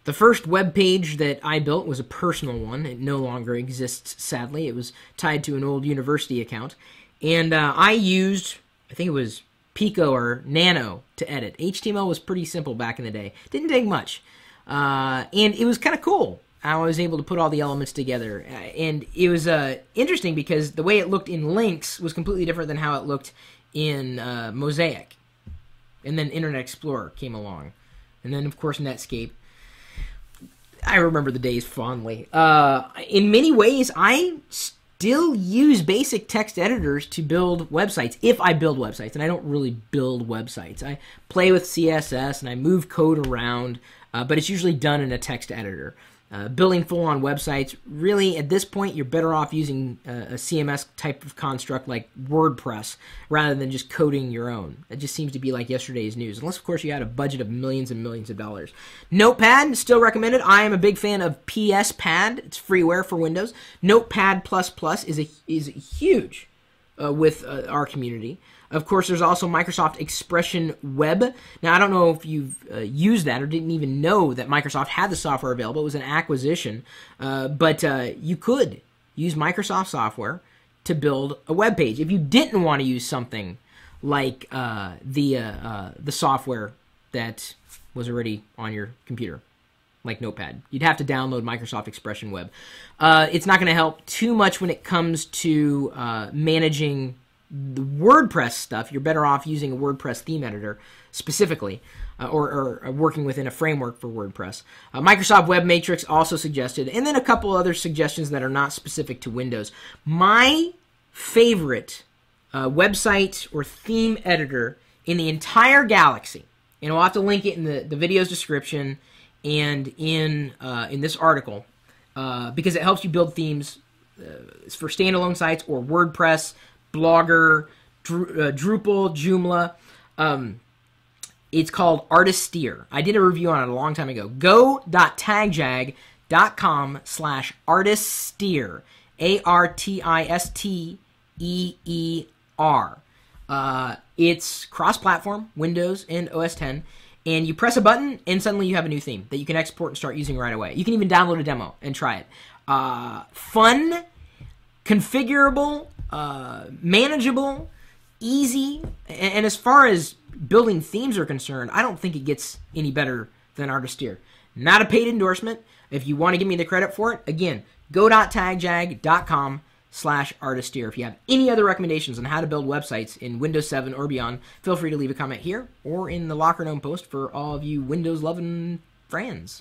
The first web page that I built was a personal one. It no longer exists, sadly. It was tied to an old university account. And I used, I think it was Pico or Nano to edit. HTML was pretty simple back in the day. Didn't take much. And it was kind of cool. I was able to put all the elements together. And it was interesting because the way it looked in Lynx was completely different than how it looked in Mosaic. And then Internet Explorer came along. And then, of course, Netscape. I remember the days fondly. In many ways, I still use basic text editors to build websites, if I build websites. And I don't really build websites. I play with CSS and I move code around, but it's usually done in a text editor. Building full-on websites, really, at this point, you're better off using a CMS type of construct like WordPress rather than just coding your own. It just seems to be like yesterday's news, unless, of course, you had a budget of millions and millions of dollars. Notepad, still recommended. I am a big fan of PS Pad. It's freeware for Windows. Notepad++ is huge with our community. Of course, there's also Microsoft Expression Web. Now, I don't know if you've used that or didn't even know that Microsoft had the software available. It was an acquisition. But you could use Microsoft software to build a web page. If you didn't want to use something like the software that was already on your computer, like Notepad, you'd have to download Microsoft Expression Web. It's not going to help too much when it comes to managing the WordPress stuff. You're better off using a WordPress theme editor specifically, or working within a framework for WordPress. Microsoft Web Matrix also suggested, and then a couple other suggestions that are not specific to Windows. My favorite website or theme editor in the entire galaxy, and I'll have to link it in the video's description and in this article, because it helps you build themes for standalone sites or WordPress, Blogger, Drupal, Joomla. It's called Artisteer. I did a review on it a long time ago. go.tagjag.com/artisteer. ARTISTEER. It's cross-platform, Windows and OS X, and you press a button and suddenly you have a new theme that you can export and start using right away. You can even download a demo and try it. Fun, configurable, manageable, easy, and as far as building themes are concerned, I don't think it gets any better than Artisteer. Not a paid endorsement. If you want to give me the credit for it, again, go.tagjag.com/Artisteer. If you have any other recommendations on how to build websites in Windows 7 or beyond, feel free to leave a comment here or in the Locker Gnome post for all of you Windows-loving friends.